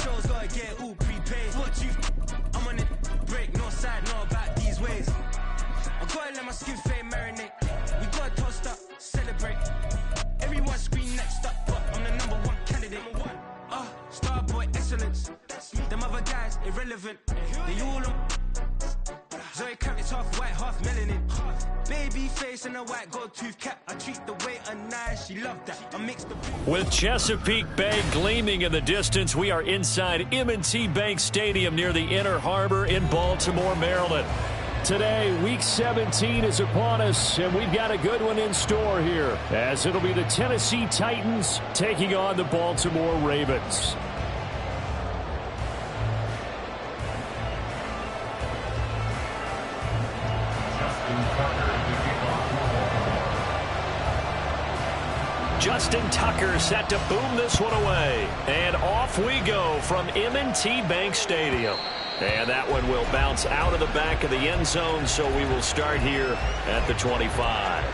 shows, gotta get it all prepaid. What you? I'm on it, break, no side, know about these ways. I gotta let my skin fade marinate. We gotta toast up, celebrate. Everyone scream next up, but I'm the #1 candidate. Starboy excellence. Them other guys irrelevant. They all on. Zoe Kravitz half white, half melanin. Baby face and a white gold tooth cap. I treat the waiter nice, she loved that. I mix the. With Chesapeake Bay gleaming in the distance, we are inside M&T Bank Stadium near the Inner Harbor in Baltimore, Maryland. Today, Week 17 is upon us, and we've got a good one in store here, as it'll be the Tennessee Titans taking on the Baltimore Ravens. Justin Tucker set to boom this one away. And off we go from M&T Bank Stadium. And that one will bounce out of the back of the end zone, so we will start here at the 25.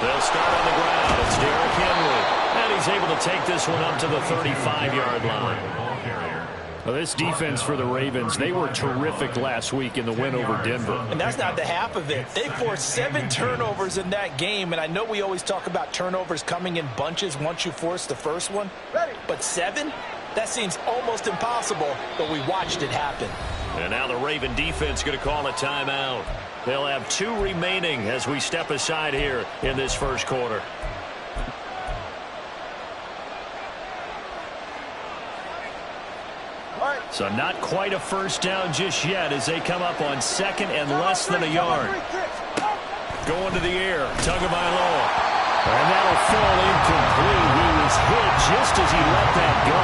They'll start on the ground. It's Derrick Henry. And he's able to take this one up to the 35-yard line. Well, this defense for the Ravens, they were terrific last week in the win over Denver. And that's not the half of it. They forced 7 turnovers in that game, and I know we always talk about turnovers coming in bunches once you force the first one. But 7? That seems almost impossible, but we watched it happen. And now the Raven defense going to call a timeout. They'll have 2 remaining as we step aside here in this first quarter. So not quite a first down just yet as they come up on 2nd and less than a yard. Going to the air, Tagovailoa. And that'll fall incomplete. He was hit just as he let that go.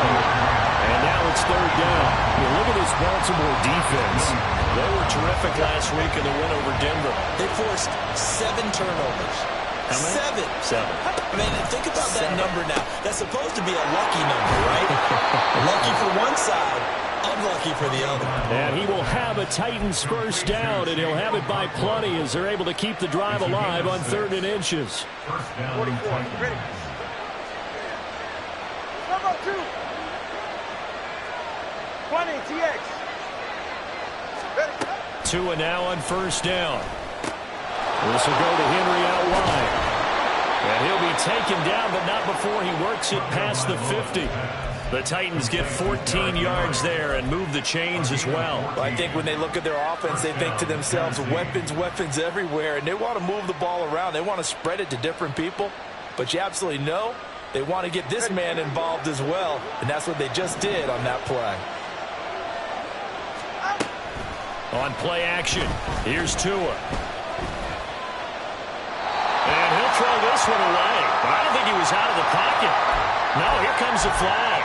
And now it's 3rd down. You look at this Baltimore defense. They were terrific last week in the win over Denver. They forced 7 turnovers. How many? 7. I mean, think about that number now. That's supposed to be a lucky number, right? Lucky for one side, unlucky for the other. And he will have a Titans first down, and he'll have it by plenty as they're able to keep the drive alive on 3rd and inches. 44. Ready. Number 2. 20, TX. Ready. 2 and now on first down. This will go to Henry out wide. And he'll be taken down, but not before he works it past the 50. The Titans get 14 yards there and move the chains as well. I think when they look at their offense, they think to themselves, weapons everywhere, and they want to move the ball around. They want to spread it to different people, but you absolutely know they want to get this man involved as well, and that's what they just did on that play. On play action, here's Tua. And he'll throw this one away. I don't think he was out of the pocket. No, here comes the flag.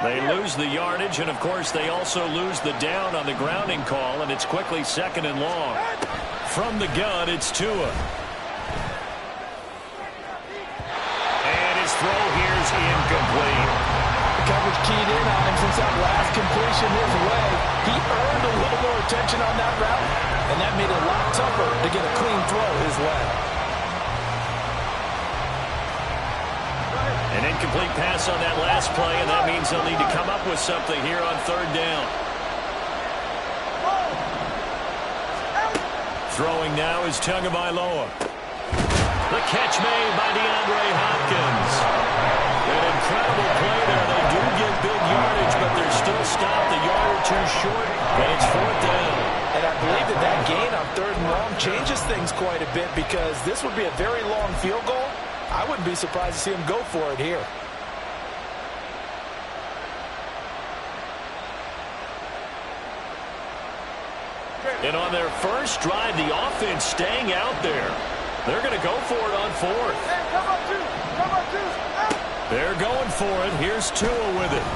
They lose the yardage, and of course they also lose the down on the grounding call, and it's quickly 2nd and long. From the gun, it's Tua. And his throw here's incomplete. The coverage keyed in on him since that last completion his way. He earned a little more attention on that route, and that made it a lot tougher to get a clean throw his way. An incomplete pass on that last play, and that means they'll need to come up with something here on 3rd down. Throwing now is Tagovailoa. The catch made by DeAndre Hopkins. An incredible play there. They do get big yardage, but they're still stopped a yard or 2 short, and it's 4th down. And I believe that gain on 3rd and long changes things quite a bit because this would be a very long field goal. I wouldn't be surprised to see him go for it here. And on their first drive, the offense staying out there. They're going to go for it on 4th. Hey, come on, 2. Come on, 2. They're going for it. Here's Tua with it.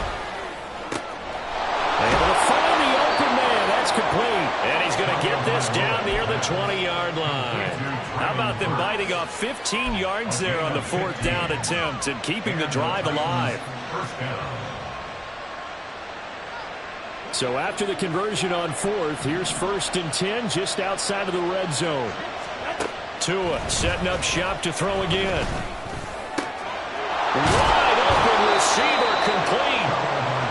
Able to find the open man. That's complete. And he's going to get this down near the 20-yard line. How about them biting off 15 yards there on the 4th down attempt and keeping the drive alive? So after the conversion on 4th, here's 1st and 10 just outside of the red zone. Tua setting up shop to throw again. Wide open receiver complete.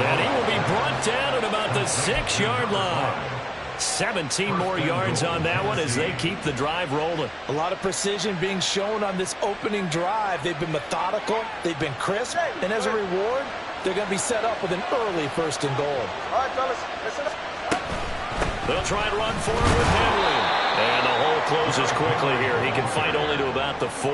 And he will be brought down at about the 6-yard line. 17 more yards on that one as they keep the drive rolling. A lot of precision being shown on this opening drive. They've been methodical. They've been crisp. And as a reward, they're going to be set up with an early 1st and goal. All right, fellas, listen up. They'll try and run for it with Henry. And the hole closes quickly here. He can fight only to about the 4.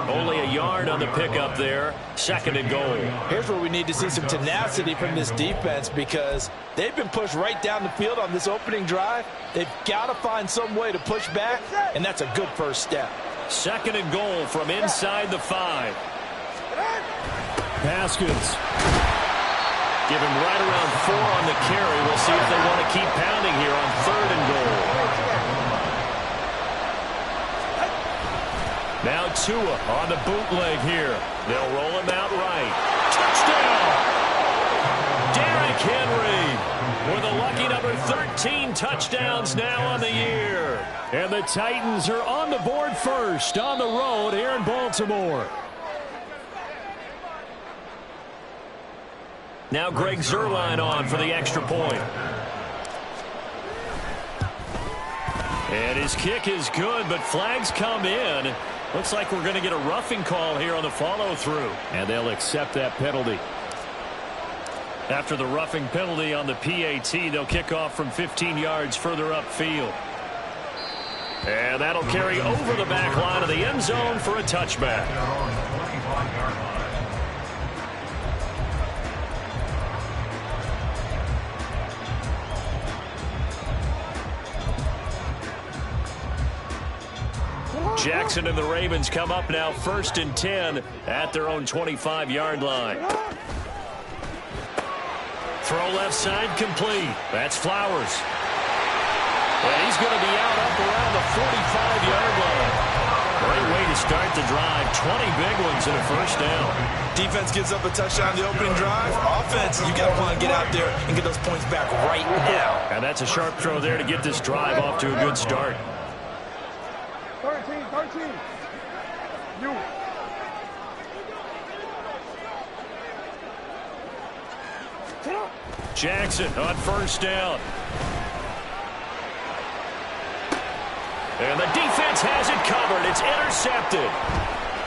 Only a yard on the pickup there. 2nd and goal. Here's where we need to see some tenacity from this defense because they've been pushed right down the field on this opening drive. They've got to find some way to push back, and that's a good first step. 2nd and goal from inside the 5. Haskins. Give him right around 4 on the carry. We'll see if they want to keep pounding here on 3rd and goal. Now Tua on the bootleg here. They'll roll him out right. Touchdown! Derrick Henry with a lucky number 13 touchdowns now on the year. And the Titans are on the board first on the road here in Baltimore. Now Greg Zuerlein on for the extra point. And his kick is good, but flags come in. Looks like we're going to get a roughing call here on the follow-through. And they'll accept that penalty. After the roughing penalty on the PAT, they'll kick off from 15 yards further upfield. And that'll carry over the back line of the end zone for a touchback. Jackson and the Ravens come up now 1st and 10 at their own 25-yard line. Throw left side complete. That's Flowers. And he's going to be out up around the 45-yard line. Great way to start the drive. 20 big ones and a 1st down. Defense gives up a touchdown the opening drive. Offense, you got to want to get out there and get those points back right now. And that's a sharp throw there to get this drive off to a good start. 13. You. Jackson on 1st down. And the defense has it covered. It's intercepted.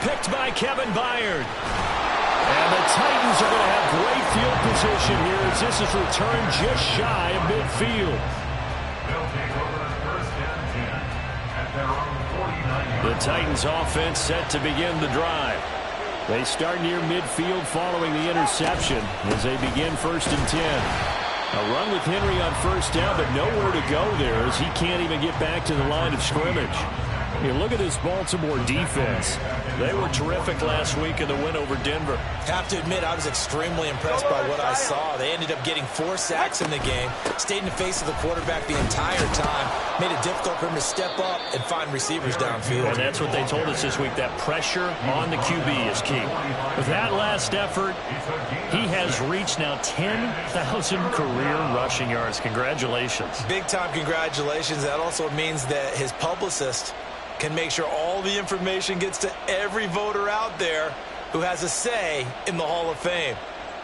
Picked by Kevin Byard. And the Titans are going to have great field position here as this is returned just shy of midfield. The Titans offense set to begin the drive. They start near midfield following the interception as they begin 1st and 10. A run with Henry on 1st down, but nowhere to go there as he can't even get back to the line of scrimmage. You look at this Baltimore defense. They were terrific last week in the win over Denver. Have to admit, I was extremely impressed by what I saw. They ended up getting 4 sacks in the game, stayed in the face of the quarterback the entire time, made it difficult for him to step up and find receivers downfield. And that's what they told us this week, that pressure on the QB is key. With that last effort, he has reached now 10,000 career rushing yards. Congratulations. Big-time congratulations. That also means that his publicist can make sure all the information gets to every voter out there who has a say in the Hall of Fame.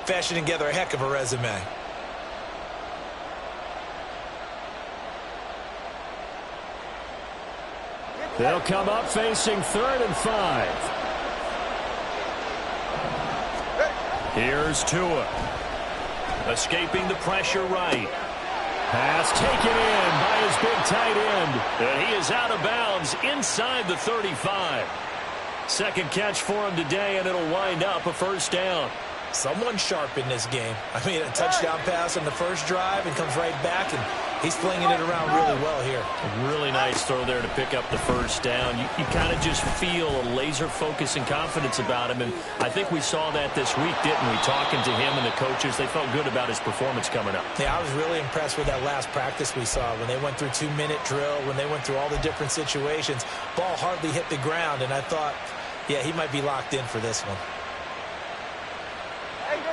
Fashioning together a heck of a resume. They'll come up facing 3rd and 5. Here's Tua. Escaping the pressure right. Pass taken in by his big tight end. And he is out of bounds inside the 35. Second catch for him today, and it'll wind up a 1st down. Someone sharp in this game. I mean, a touchdown pass on the first drive and comes right back, and He's flinging it around really well here. A really nice throw there to pick up the first down. You kind of just feel a laser focus and confidence about him, and I think we saw that this week, didn't we? Talking to him and the coaches, they felt good about his performance coming up. Yeah, I was really impressed with that last practice we saw when they went through 2-minute drill, when they went through all the different situations. Ball hardly hit the ground, and I thought, yeah, he might be locked in for this one.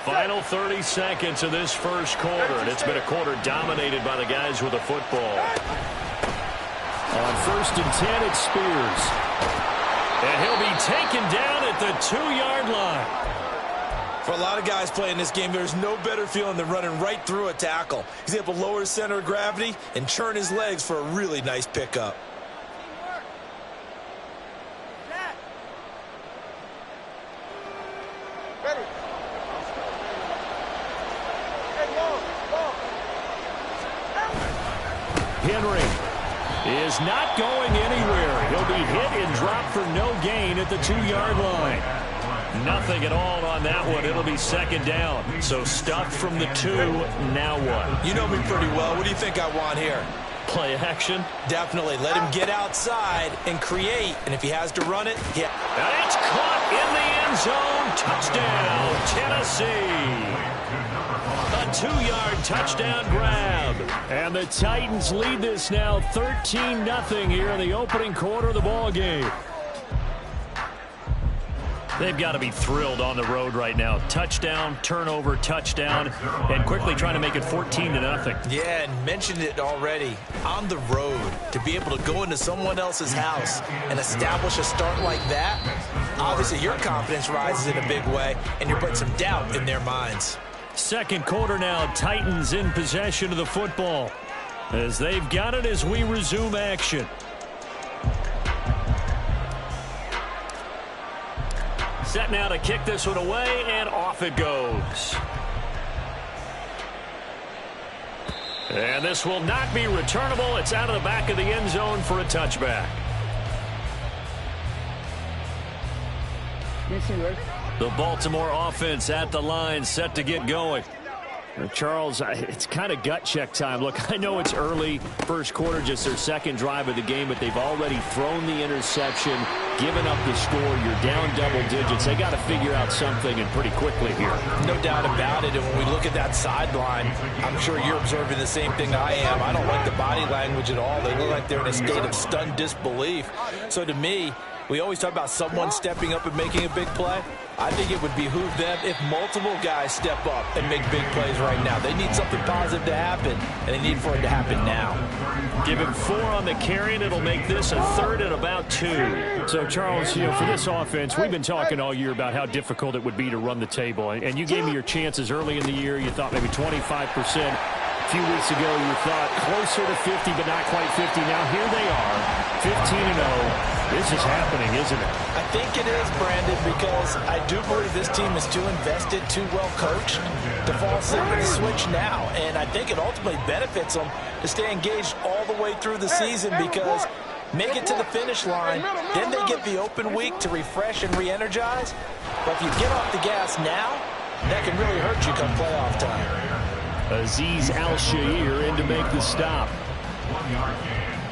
Final 30 seconds of this first quarter, and it's been a quarter dominated by the guys with the football. On 1st and 10, it's Spears. And he'll be taken down at the 2-yard line. For a lot of guys playing this game, there's no better feeling than running right through a tackle. He's able to lower his center of gravity and churn his legs for a really nice pickup. Henry is not going anywhere. He'll be hit and dropped for no gain at the 2-yard line. Nothing at all on that one. It'll be second down. So stuffed from the 2, now what? You know me pretty well. What do you think I want here? Play action? Definitely. Let him get outside and create. And if he has to run it, yeah. And it's caught in the end zone. Touchdown, Tennessee. A 2-yard touchdown grab. And the Titans lead this now 13-0 here in the opening quarter of the ball game. They've got to be thrilled on the road right now. Touchdown, turnover, touchdown, and quickly trying to make it 14-0. Yeah, and mentioned it already. On the road, to be able to go into someone else's house and establish a start like that, obviously your confidence rises in a big way, and you're putting some doubt in their minds. Second quarter now, Titans in possession of the football as they've got it as we resume action. Set now to kick this one away, and off it goes. And this will not be returnable. It's out of the back of the end zone for a touchback. The Baltimore offense at the line, set to get going. Charles, it's kind of gut check time. Look, I know it's early, first quarter, just their second drive of the game, but they've already thrown the interception, given up the score. You're down double digits. They got to figure out something, and pretty quickly here. No doubt about it, and when we look at that sideline, I'm sure you're observing the same thing I am. I don't like the body language at all. They look like they're in a state of stunned disbelief. So to me, we always talk about someone stepping up and making a big play. I think it would behoove them if multiple guys step up and make big plays right now. They need something positive to happen, and they need for it to happen now. Give him 4 on the carry, and it'll make this a 3rd and about 2. So, Charles, you know, for this offense, we've been talking all year about how difficult it would be to run the table. And you gave me your chances early in the year. You thought maybe 25%. A few weeks ago, you thought closer to 50, but not quite 50. Now, here they are, 15-0. This is happening, isn't it? I think it is, Brandon, because I do believe this team is too invested, too well coached to fall asleep at the switch now. And I think it ultimately benefits them to stay engaged all the way through the season, because make it to the finish line, then they get the open week to refresh and re-energize. But if you get off the gas now, that can really hurt you come playoff time. Azeez Al-Shaair in to make the stop.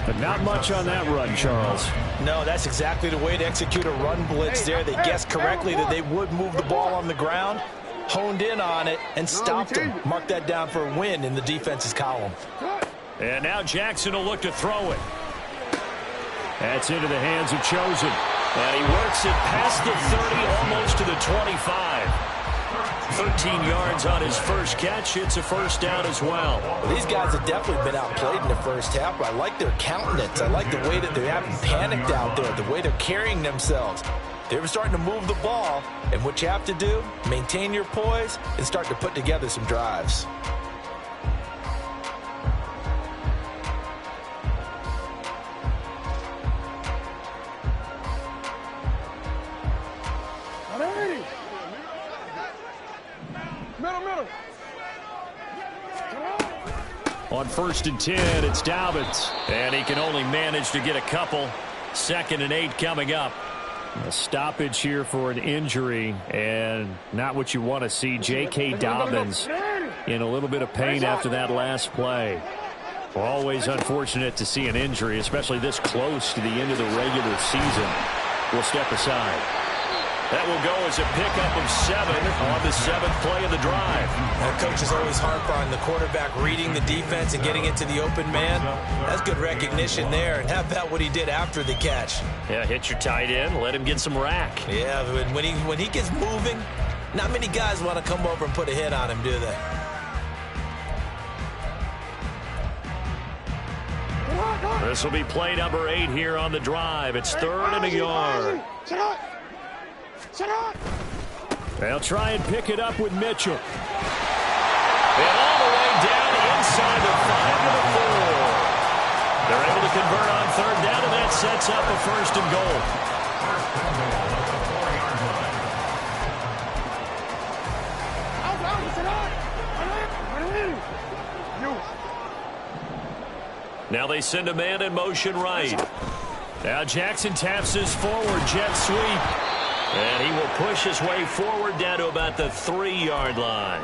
But not much on that run, Charles. No, that's exactly the way to execute a run blitz there. They guessed correctly that they would move the ball on the ground, honed in on it, and stopped him. Mark that down for a win in the defense's column. And now Jackson will look to throw it. That's into the hands of Chosen. And he works it past the 30, almost to the 25. 13 yards on his first catch. It's a first down as well. These guys have definitely been outplayed in the first half, but I like their countenance. I like the way that they haven't panicked out there, the way they're carrying themselves. They're starting to move the ball, and what you have to do, maintain your poise and start to put together some drives. On 1st and 10, it's Dobbins. And he can only manage to get a couple. 2nd and 8 coming up. A stoppage here for an injury, and not what you want to see. J.K. Dobbins in a little bit of pain after that last play. Well, always unfortunate to see an injury, especially this close to the end of the regular season. We'll step aside. That will go as a pickup of 7 on the 7th play of the drive. Coaches always harp on the quarterback reading the defense and getting into the open man. That's good recognition there. And how about what he did after the catch? Yeah, hit your tight end, let him get some rack. Yeah, when he gets moving, not many guys want to come over and put a hit on him, do they? This will be play number 8 here on the drive. It's 3rd and a yard. They'll try and pick it up with Mitchell. And all the way down inside the 5 to the 4. They're able to convert on 3rd down, and that sets up a 1st and goal. Now they send a man in motion right. Now Jackson taps his forward jet sweep. And he will push his way forward down to about the 3-yard line.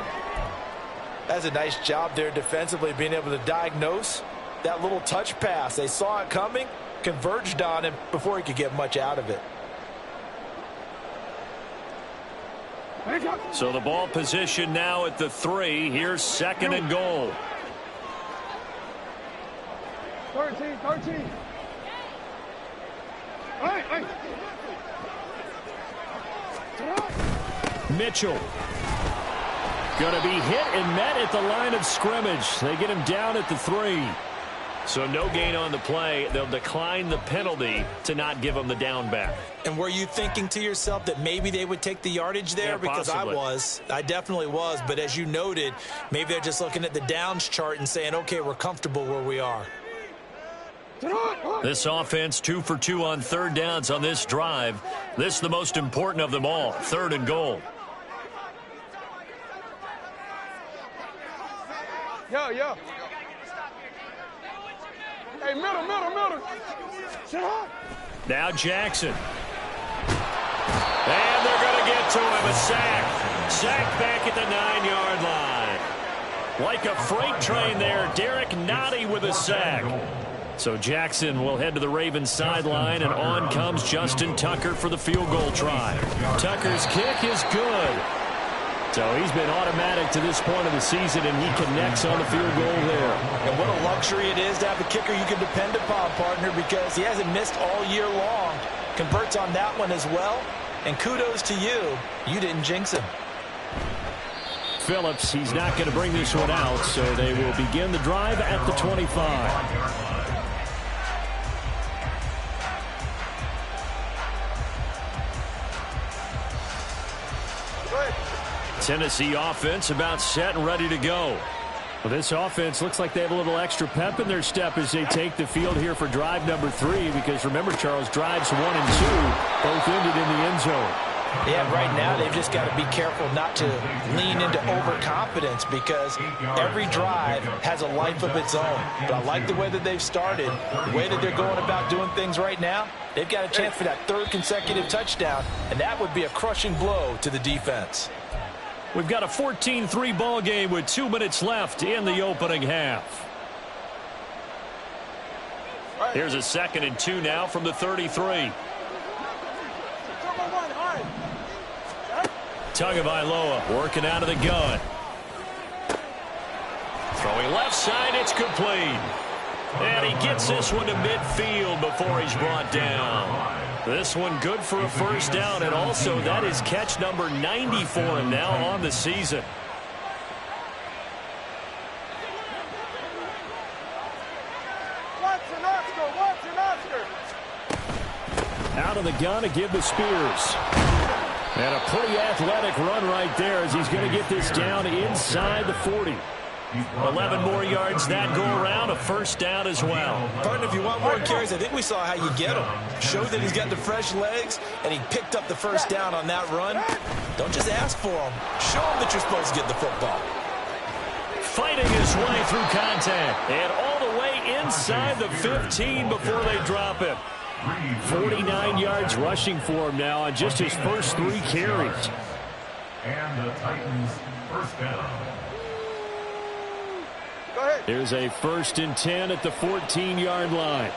That's a nice job there defensively, being able to diagnose that little touch pass. They saw it coming, converged on him before he could get much out of it. So the ball position now at the 3. Here's 2nd and goal. 13. Hey. Mitchell. Going to be hit and met at the line of scrimmage. They get him down at the 3. So no gain on the play. They'll decline the penalty to not give him the down back. And were you thinking to yourself that maybe they would take the yardage there? Yeah, because possibly. I definitely was. But as you noted, maybe they're just looking at the downs chart and saying, okay, we're comfortable where we are. This offense 2 for 2 on 3rd downs on this drive. This is the most important of them all. 3rd and goal. Yeah. Hey, middle. Now Jackson. And they're going to get to him. A sack. Sack back at the 9-yard line. Like a freight train there. Derek Nottie with a sack. So Jackson will head to the Ravens sideline, and on comes Justin Tucker for the field goal try. Tucker's kick is good. So he's been automatic to this point of the season, and he connects on the field goal there. And what a luxury it is to have a kicker you can depend upon, partner, because he hasn't missed all year long. Converts on that one as well. And kudos to you. You didn't jinx him. Phillips, he's not going to bring this one out, so they will begin the drive at the 25. Tennessee offense about set and ready to go. Well, this offense looks like they have a little extra pep in their step as they take the field here for drive number 3, because remember, Charles, drives 1 and 2 both ended in the end zone. Yeah, right now they've just got to be careful not to lean into overconfidence, because every drive has a life of its own. But I like the way that they've started, the way that they're going about doing things right now. They've got a chance for that 3rd consecutive touchdown, and that would be a crushing blow to the defense. We've got a 14-3 ball game with 2 minutes left in the opening half. Here's a 2nd and 2 now from the 33. Tagovailoa working out of the gun. Throwing left side, it's complete. And he gets this one to midfield before he's brought down. This one good for a 1st down, and also that is catch number 90 for him now on the season. Out of the gun to give to Spears. And a pretty athletic run right there as he's going to get this down inside the 40. 11 more yards that go around, a 1st down as well. Partner, if you want more carries, I think we saw how you get him. Show that he's got the fresh legs, and he picked up the 1st down on that run. Don't just ask for him. Show him that you're supposed to get the football. Fighting his way through contact, and all the way inside the 15 before they drop him. 49 yards rushing for him now on just his first 3 carries. And the Titans 1st down. Go ahead. Here's a 1st and 10 at the 14-yard line.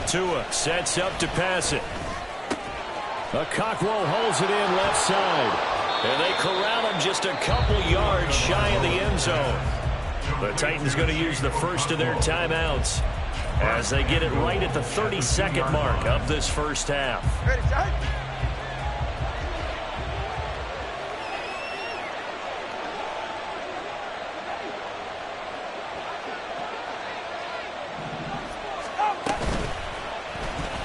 Tua sets up to pass it. Cockrell holds it in left side. And they corral him just a couple yards shy of the end zone. The Titans going to use the first of their timeouts as they get it right at the 30-second mark of this first half. Ready, Jack?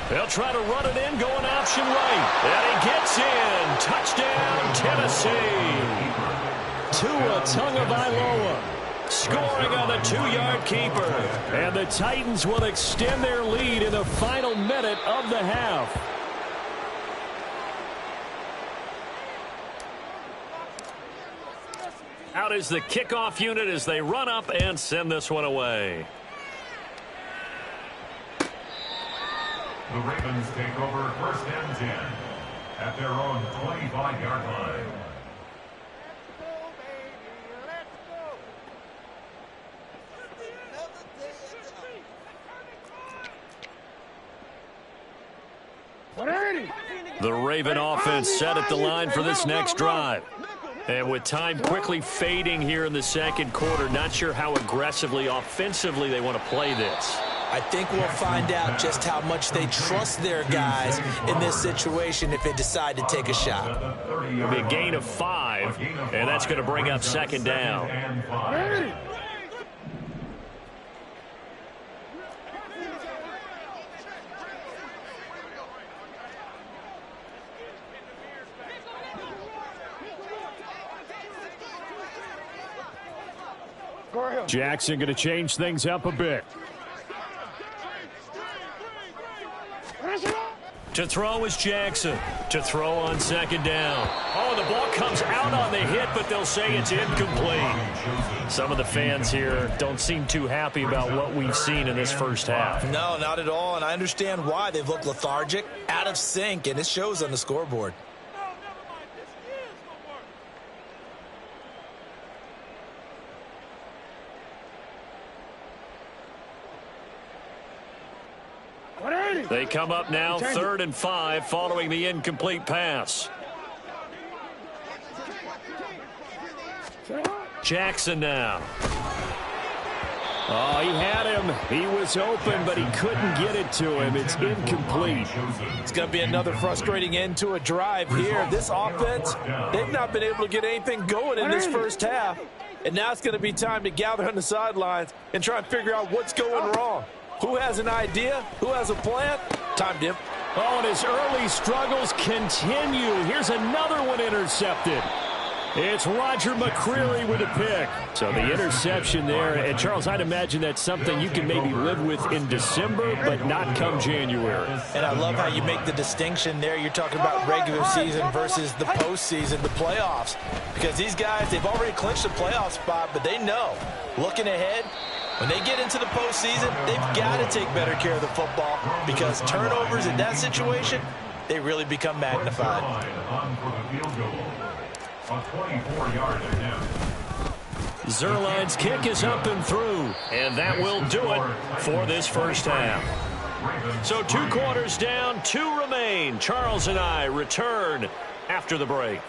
They'll try to run it in, going option right. And he gets in. Touchdown, Tennessee. Tua Tagovailoa scoring on the 2-yard keeper. And the Titans will extend their lead in the final minute of the half. Out is the kickoff unit as they run up and send this one away. The Ravens take over 1st and 10 at their own 25-yard line. The Raven offense set at the line for this next drive. And with time quickly fading here in the second quarter, not sure how aggressively, offensively they want to play this. I think we'll find out just how much they trust their guys in this situation if they decide to take a shot. It'll be a gain of 5, and that's going to bring up 2nd down. Jackson going to change things up a bit. To throw is Jackson. To throw on 2nd down. Oh, the ball comes out on the hit, but they'll say it's incomplete. Some of the fans here don't seem too happy about what we've seen in this first half. No, not at all, and I understand why. They've looked lethargic, out of sync, and it shows on the scoreboard. They come up now 3rd and 5 following the incomplete pass. Jackson now. Oh, he had him. He was open, but he couldn't get it to him. It's incomplete. It's going to be another frustrating end to a drive here. This offense, they've not been able to get anything going in this first half. And now it's going to be time to gather on the sidelines and try and figure out what's going wrong. Who has an idea? Who has a plan? Time, Dim. Oh, and his early struggles continue. Here's another one intercepted. It's Roger McCreary with a pick. So the interception there. And, Charles, I'd imagine that's something you can maybe live with in December, but not come January. And I love how you make the distinction there. You're talking about regular season versus the postseason, the playoffs. Because these guys, they've already clinched a playoff spot, but they know, looking ahead, when they get into the postseason, they've got to take better care of the football because turnovers in that situation, they really become magnified. Zuerlein's kick is up and through, and that will do it for this first half. So 2 quarters down, 2 remain. Charles and I return after the break.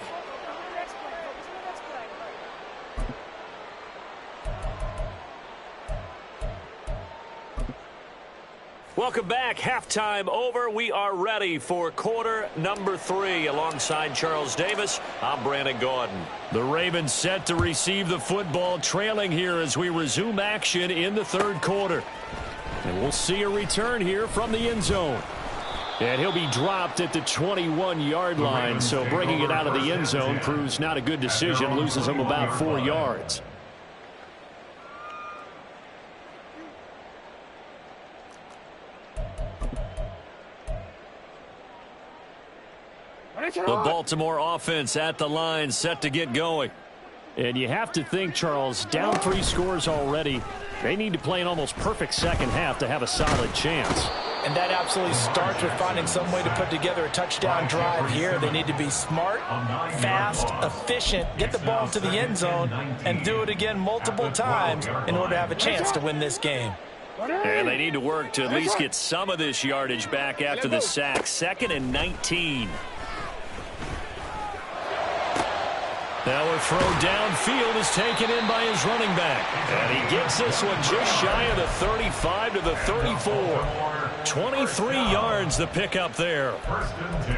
Welcome back. Halftime over. We are ready for quarter number 3. Alongside Charles Davis, I'm Brandon Gaudin. The Ravens set to receive the football, trailing here as we resume action in the 3rd quarter. And we'll see a return here from the end zone. And he'll be dropped at the 21-yard line, so bringing it out of the end zone proves not a good decision, loses him about 4 yards. The Baltimore offense at the line, set to get going. And you have to think, Charles, down 3 scores already. They need to play an almost perfect second half to have a solid chance. And that absolutely starts with finding some way to put together a touchdown drive here. They need to be smart, fast, efficient, get the ball to the end zone, and do it again multiple times in order to have a chance to win this game. And they need to work to at least get some of this yardage back after the sack. 2nd and 19. Now a throw downfield is taken in by his running back. And he gets this one just shy of the 35 to the 34. 23 yards the pickup there.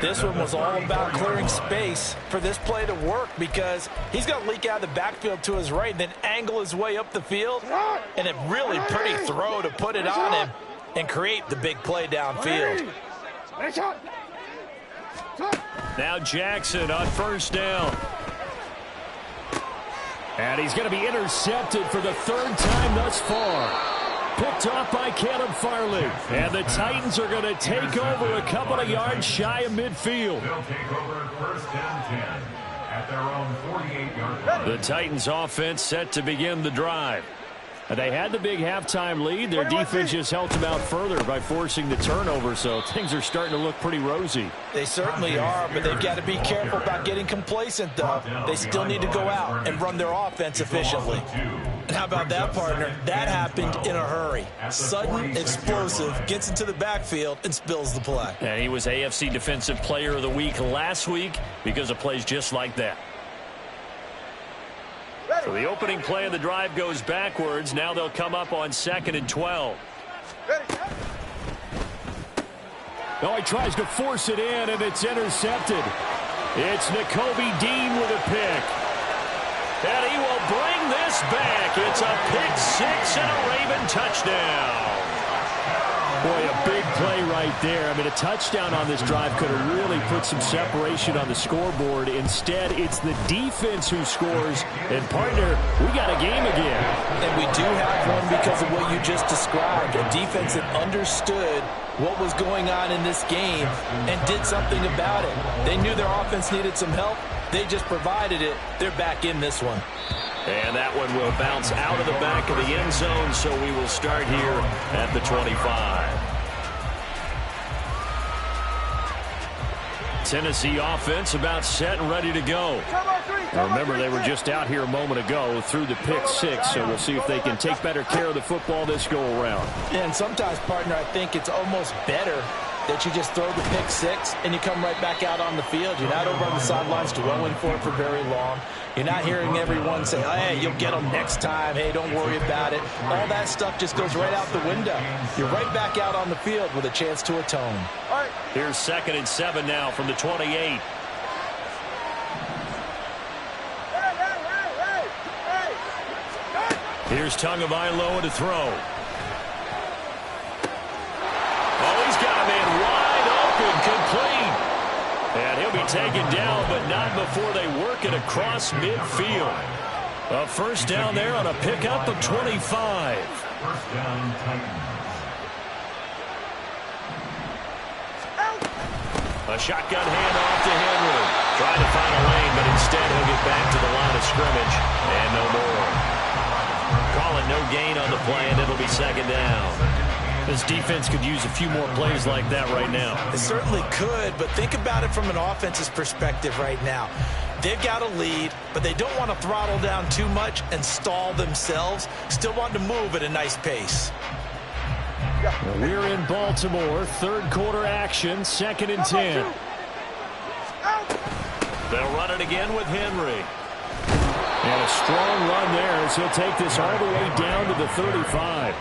This one was all about clearing space for this play to work, because he's going to leak out of the backfield to his right and then angle his way up the field. And a really pretty throw to put it on him and create the big play downfield. Now Jackson on 1st down. And he's going to be intercepted for the 3rd time thus far. Picked off by Caleb Farley. And the Titans are going to take over a couple of yards shy of midfield. They'll take over 1st and 10 at their own 48-yard line. The Titans offense set to begin the drive. They had the big halftime lead. Their defense just helped them out further by forcing the turnover, so things are starting to look pretty rosy. They certainly are, but they've got to be careful about getting complacent, though. They still need to go out and run their offense efficiently. And how about that, partner? That happened in a hurry. Sudden, explosive, gets into the backfield, and spills the play. And he was AFC Defensive Player of the Week last week because of plays just like that. So the opening play of the drive goes backwards. Now they'll come up on 2nd and 12. Oh, he tries to force it in, and it's intercepted. It's Nakobe Dean with a pick. And he will bring this back. It's a pick 6 and a Raven touchdown. Boy, a big play right there. I mean, a touchdown on this drive could have really put some separation on the scoreboard. Instead, it's the defense who scores. And, partner, we got a game again. And we do have one because of what you just described. A defense that understood what was going on in this game and did something about it. They knew their offense needed some help. They just provided it. They're back in this one. And that one will bounce out of the back of the end zone, so we will start here at the 25. Tennessee offense about set and ready to go. Now remember, they were just out here a moment ago through the pick 6, so we'll see if they can take better care of the football this go-around. And sometimes, partner, I think it's almost better that you just throw the pick 6 and you come right back out on the field. You're not over on the sidelines dwelling for it for very long. You're not hearing everyone say, hey, you'll get them next time. Hey, don't worry about it. All that stuff just goes right out the window. You're right back out on the field with a chance to atone. Here's 2nd and 7 now from the 28. Here's Tagovailoa to throw. Oh, he's got a man wide open, complete. And he'll be taken down, but not before they work it across midfield. A 1st down there on a pickup of 25. 1st down, Titans. A shotgun handoff to Henry. Trying to find a lane, but instead he'll get back to the line of scrimmage. And no more. Call it no gain on the play, and it'll be 2nd down. This defense could use a few more plays like that right now. It certainly could, but think about it from an offense's perspective right now. They've got a lead, but they don't want to throttle down too much and stall themselves. Still want to move at a nice pace. Well, we're in Baltimore. 3rd quarter action, 2nd and 10. They'll run it again with Henry. And a strong run there as he'll take this all the way down to the 35.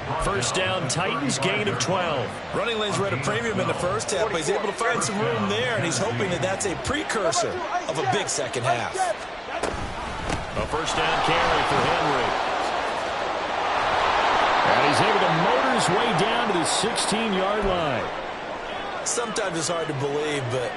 1st down, Titans, gain of 12. Running lanes were at a premium in the first half, but he's able to find some room there, and he's hoping that that's a precursor of a big second half. A 1st down carry for Henry. And he's able to motor his way down to the 16-yard line. Sometimes it's hard to believe, but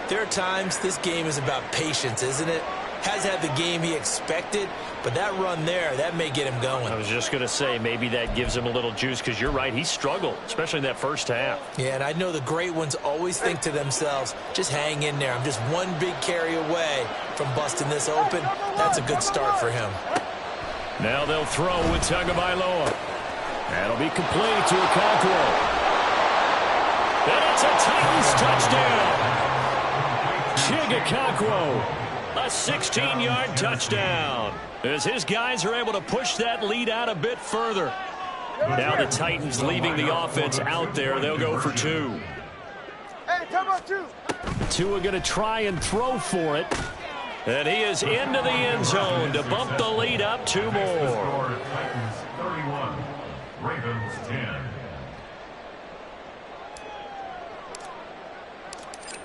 there are times this game is about patience, isn't it? Has had the game he expected, but that run there, that may get him going. I was just going to say, maybe that gives him a little juice, because you're right, he struggled, especially in that 1st half. Yeah, and I know the great ones always think to themselves, just hang in there. I'm just one big carry away from busting this open. That's a good start for him. Now they'll throw with Tagovailoa. That'll be complete to Okonkwo. It's a Titans touchdown. Chigakakwo, a 16-yard touchdown. As his guys are able to push that lead out a bit further. Now the Titans leaving the offense out there. They'll go for 2. Hey, come on, 2. Tua going to try and throw for it. And he is into the end zone to bump the lead up 2 more. Titans 31, Ravens 10.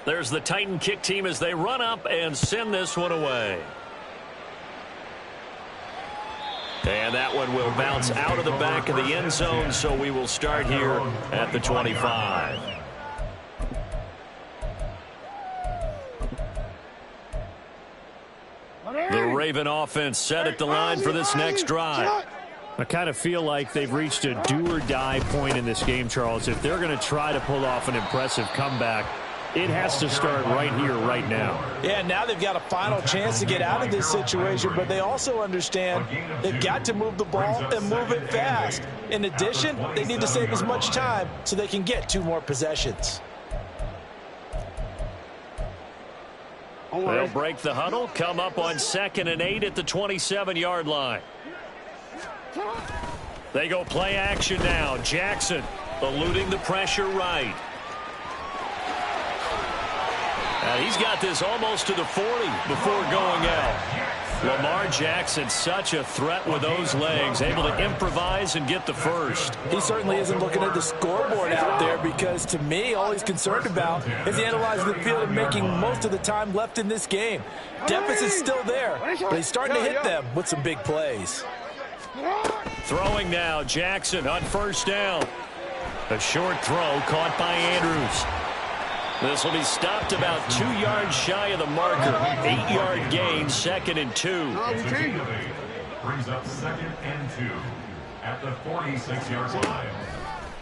There's the Titan kick team as they run up and send this one away. And that one will bounce out of the back of the end zone, so we will start here at the 25. The Raven offense set at the line for this next drive. I kind of feel like they've reached a do-or-die point in this game, Charles. If they're going to try to pull off an impressive comeback, it has to start right here, right now. Yeah, now they've got a final chance to get out of this situation, but they also understand they've got to move the ball and move it fast. In addition, they need to save as much time so they can get 2 more possessions. They'll break the huddle, come up on 2nd and 8 at the 27-yard line. They go play action now. Jackson eluding the pressure right. He's got this almost to the 40 before going out. Lamar Jackson, such a threat with those legs, able to improvise and get the first. He certainly isn't looking at the scoreboard out there because, to me, all he's concerned about is analyzing the field and making most of the time left in this game. Deficit's still there, but he's starting to hit them with some big plays. Throwing now, Jackson on 1st down. A short throw caught by Andrews. This will be stopped about 2 yards shy of the marker. 8-yard gain, 2nd and 2. Brings up 2nd and 2 at the 46-yard line.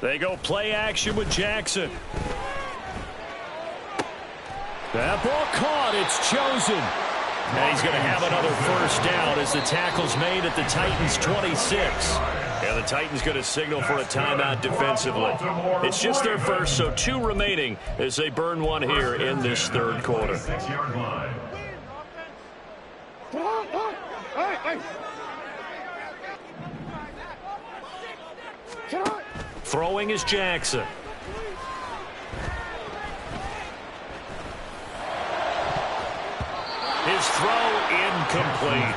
They go play action with Jackson. That ball caught. It's chosen. And he's going to have another 1st down as the tackle's made at the Titans' 26. And the Titans going to signal for a timeout defensively. It's just their first, so 2 remaining as they burn one here in this 3rd quarter. Throwing is Jackson. His throw incomplete.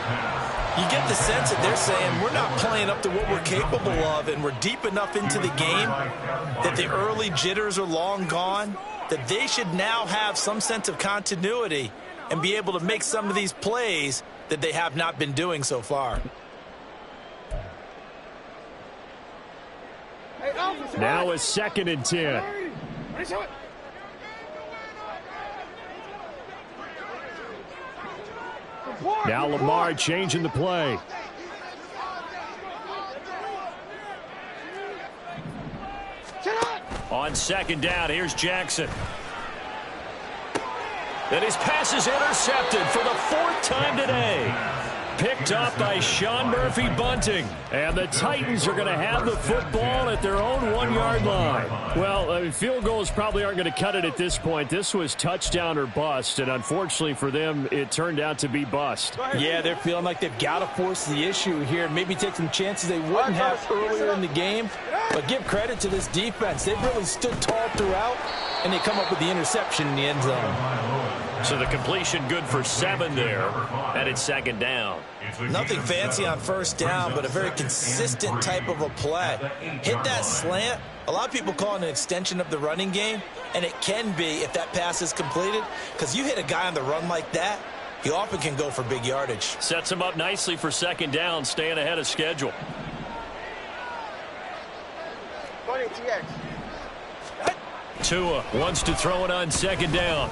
You get the sense that they're saying we're not playing up to what we're capable of, and we're deep enough into the game that the early jitters are long gone, that they should now have some sense of continuity and be able to make some of these plays that they have not been doing so far. Now it's 2nd and 10. Now Lamar changing the play. On 2nd down, here's Jackson. And his pass is intercepted for the 4th time today. Picked up by Sean Murphy Bunting. And the Titans are going to have the football at their own 1-yard line. Well, field goals probably aren't going to cut it at this point. This was touchdown or bust, and unfortunately for them, it turned out to be bust. Yeah, they're feeling like they've got to force the issue here and maybe take some chances they wouldn't have earlier in the game. But give credit to this defense. They've really stood tall throughout, and they come up with the interception in the end zone. So the completion good for 7 there, and it's 2nd down. Nothing fancy on 1st down, but a very consistent type of a play. Hit that slant. A lot of people call it an extension of the running game, and it can be if that pass is completed, because you hit a guy on the run like that, he often can go for big yardage. Sets him up nicely for 2nd down, staying ahead of schedule. Tua wants to throw it on 2nd down.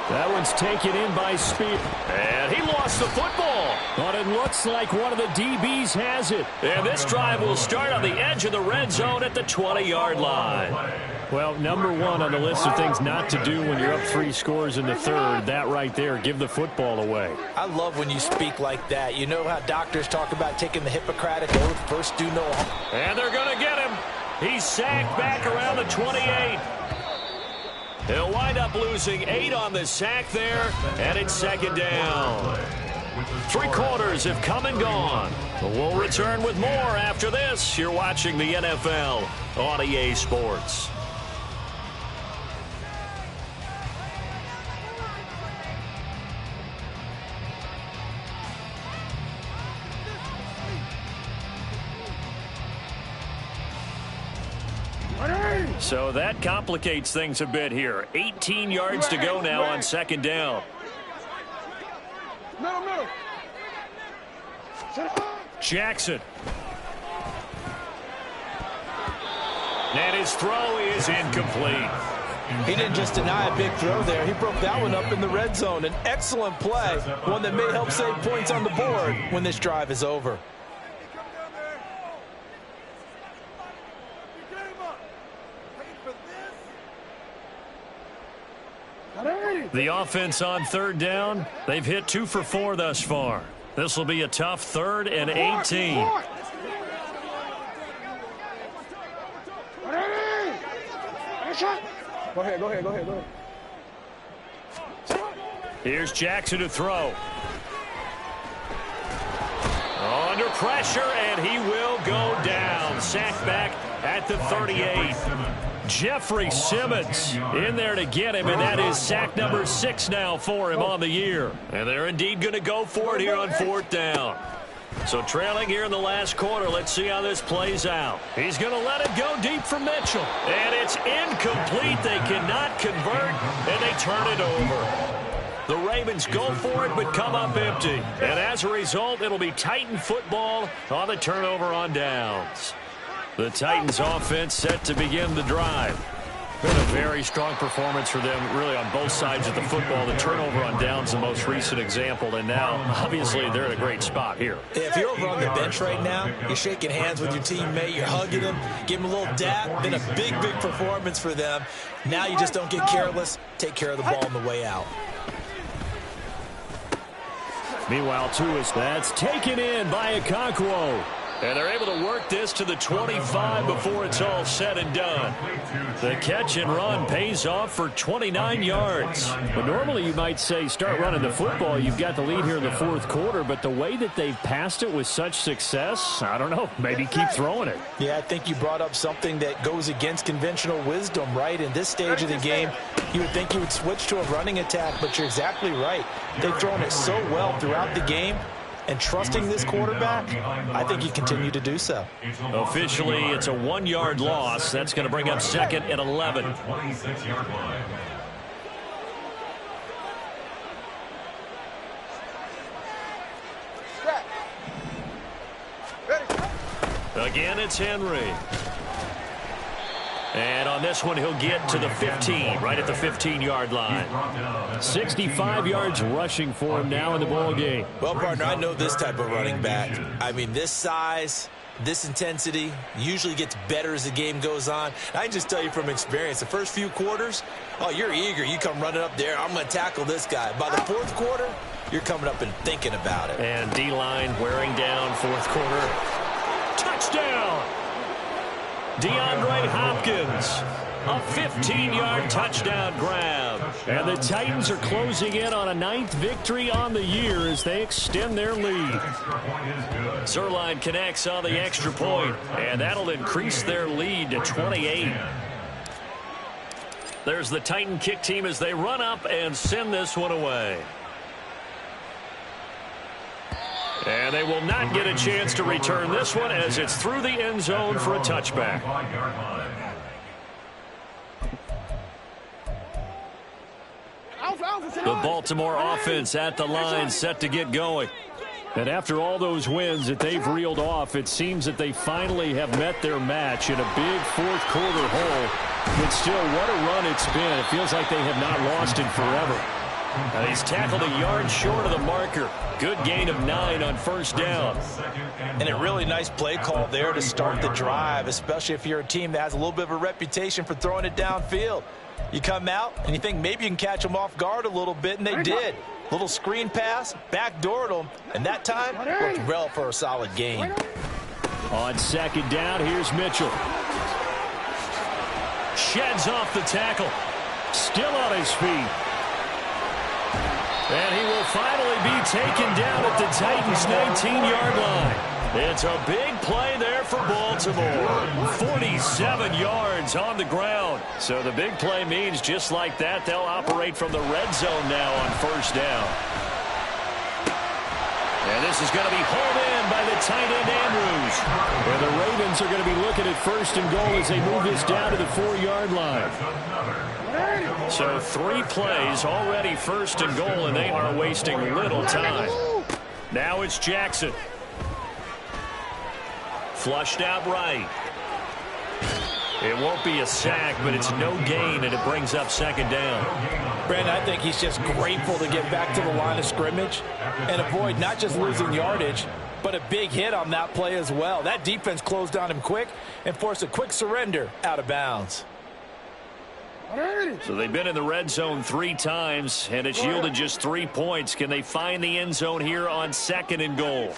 That one's taken in by Speed. And he lost the football. But it looks like one of the DBs has it. And this drive will start on the edge of the red zone at the 20-yard line. Well, number 1 on the list of things not to do when you're up 3 scores in the 3rd, that right there, give the football away. I love when you speak like that. You know how doctors talk about taking the Hippocratic oath, first do no harm. And they're going to get him. He's sacked back around the 28. He'll wind up losing 8 on the sack there, and it's second down. 3 quarters have come and gone. We'll return with more after this. You're watching the NFL on EA Sports. So that complicates things a bit here. 18 yards to go now on second down. Jackson. And his throw is incomplete. He didn't just deny a big throw there. He broke that one up in the red zone. An excellent play, one that may help save points on the board when this drive is over. The offense on third down, they've hit 2 for 4 thus far. This will be a tough 3rd and 18. Go ahead. Here's Jackson to throw. Under pressure, and he will go down. Sacked back at the 38. Jeffrey Simmons in there to get him, and that is sack number 6 now for him on the year. And they're indeed going to go for it here on 4th down. So trailing here in the last quarter, let's see how this plays out. He's going to let it go deep for Mitchell. And it's incomplete. They cannot convert, and they turn it over. The Ravens go for it, but come up empty. And as a result, it'll be Titan football on the turnover on downs. The Titans offense set to begin the drive. Been a very strong performance for them, really, on both sides of the football. The turnover on downs, the most recent example, and now, obviously, they're in a great spot here. If you're over on the bench right now, you're shaking hands with your teammate, you're hugging him, give him a little dap. Been a big performance for them. Now you just don't get careless. Take care of the ball on the way out. Meanwhile, that's taken in by Okonkwo. And they're able to work this to the 25 before it's all said and done. The catch and run pays off for 29 yards. But normally you might say start running the football. You've got the lead here in the 4th quarter. But the way that they've passed it with such success, I don't know, maybe keep throwing it. Yeah, I think you brought up something that goes against conventional wisdom, right? In this stage of the game, you would think you would switch to a running attack, but you're exactly right. They've thrown it so well throughout the game. And trusting this quarterback, I think you continue to do so. Officially, it's a 1-yard loss. That's going to bring up 2nd and 11. Again, it's Henry. And on this one, he'll get to the 15, right at the 15-yard line. 65 yards rushing for him now in the ball game. Well, partner, I know this type of running back. I mean, this size, this intensity usually gets better as the game goes on. I can just tell you from experience, the first few quarters, oh, you're eager. You come running up there, I'm going to tackle this guy. By the 4th quarter, you're coming up and thinking about it. And D-line wearing down 4th quarter. Touchdown! DeAndre Hopkins, a 15-yard touchdown grab. And the Titans are closing in on a 9th victory on the year as they extend their lead. Zuerlein connects on the extra point, and that'll increase their lead to 28. There's the Titan kick team as they run up and send this one away. And they will not get a chance to return this one as it's through the end zone for a touchback. The Baltimore offense at the line set to get going. And after all those wins that they've reeled off, it seems that they finally have met their match in a big 4th quarter hole. But still, what a run it's been. It feels like they have not lost in forever. And he's tackled a yard short of the marker. Good gain of 9 on 1st down. And a really nice play call there to start the drive, especially if you're a team that has a little bit of a reputation for throwing it downfield. You come out and you think maybe you can catch them off guard a little bit, and they did. Little screen pass, backdoored them, and that time worked well for a solid gain. On 2nd down, here's Mitchell. Sheds off the tackle. Still on his feet. And he will finally be taken down at the Titans' 19-yard line. It's a big play there for Baltimore. 47 yards on the ground. So the big play means just like that, they'll operate from the red zone now on first down. And this is going to be hauled in by the tight end, Andrews. And the Ravens are going to be looking at first and goal as they move this down to the 4-yard line. So 3 plays already first and goal, and they are wasting little time. Now it's Jackson. Flushed out right. It won't be a sack, but it's no gain, and it brings up second down. Brandon, I think he's just grateful to get back to the line of scrimmage and avoid not just losing yardage, but a big hit on that play as well. That defense closed on him quick and forced a quick surrender out of bounds. So they've been in the red zone 3 times, and it's yielded just 3 points. Can they find the end zone here on second and goal?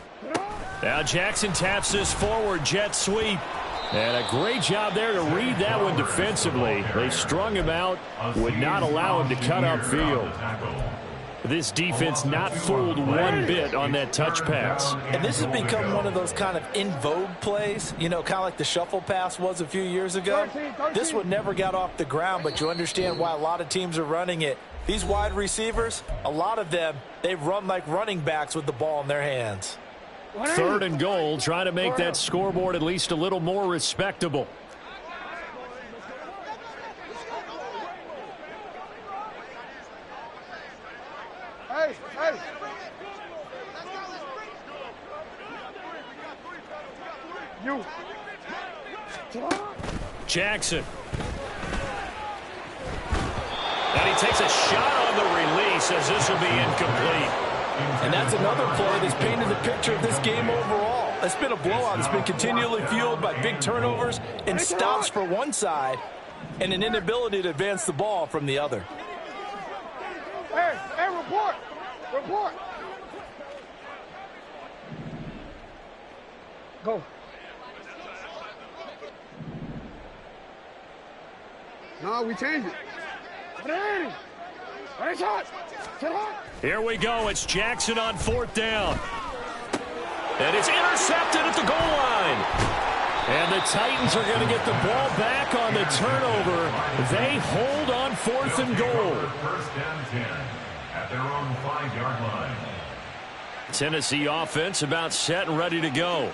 Now Jackson taps this forward jet sweep. And a great job there to read that one defensively. They strung him out, would not allow him to cut upfield. This defense not fooled one bit on that touch pass. And this has become one of those kind of in vogue plays, you know, kind of like the shuffle pass was a few years ago. This one never got off the ground, but you understand why a lot of teams are running it. These wide receivers, a lot of them, they run like running backs with the ball in their hands. Third and goal, trying to make that scoreboard at least a little more respectable. Hey, hey. You. Jackson. And he takes a shot on the release as this will be incomplete. And that's another play that's painted the picture of this game overall. It's been a blowout. It's been continually fueled by big turnovers and stops for one side and an inability to advance the ball from the other. Hey, hey, report. Report. Go. No, we changed it. Ready. Ready, shot. Here we go. It's Jackson on 4th down. And it's intercepted at the goal line. And the Titans are going to get the ball back on the turnover. They hold on 4th and goal. First down 10 at their own 5-yard line. Tennessee offense about set and ready to go.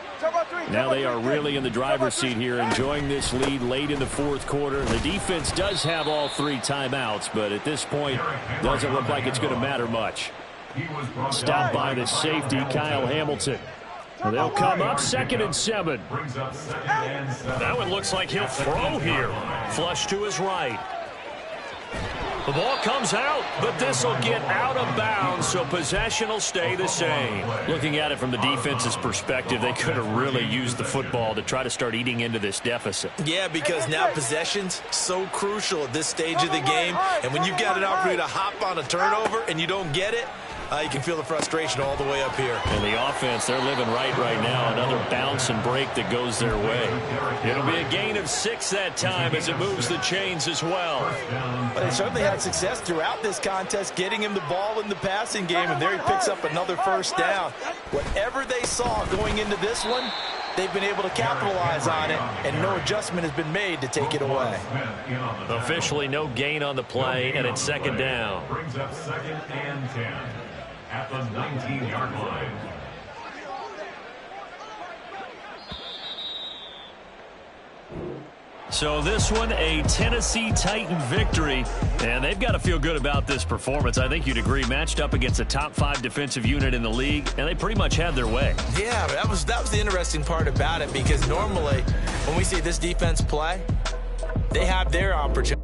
Now they are really in the driver's seat here, enjoying this lead late in the 4th quarter. The defense does have all 3 timeouts, but at this point, doesn't look like it's going to matter much. Stopped by the safety, Kyle Hamilton. They'll come up 2nd and 7. That one looks like he'll throw here. Flush to his right. The ball comes out, but this will get out of bounds, so possession will stay the same. Looking at it from the defense's perspective, they could have really used the football to try to start eating into this deficit. Yeah, because now possession's so crucial at this stage of the game. And when you've got an opportunity to hop on a turnover and you don't get it, you can feel the frustration all the way up here. And the offense, they're living right now. Another bounce and break that goes their way. It'll be a gain of 6 that time as it moves the chains as well. But they certainly had success throughout this contest, getting him the ball in the passing game, and there he picks up another first down. Whatever they saw going into this one, they've been able to capitalize on it, and no adjustment has been made to take it away. Officially no gain on the play, and it's 2nd down. Brings up 2nd and 10 at the 19-yard line. So this one, a Tennessee Titan victory, and they've got to feel good about this performance. I think you'd agree, matched up against a top 5 defensive unit in the league, and they pretty much had their way. Yeah, that was the interesting part about it, because normally when we see this defense play, they have their opportunity.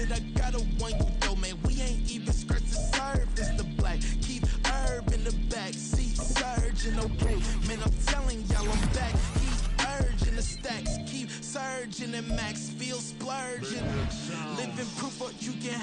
I got a one you though, man. We ain't even scratched the surface. The black keep and Max feel splurging. Living proof of you can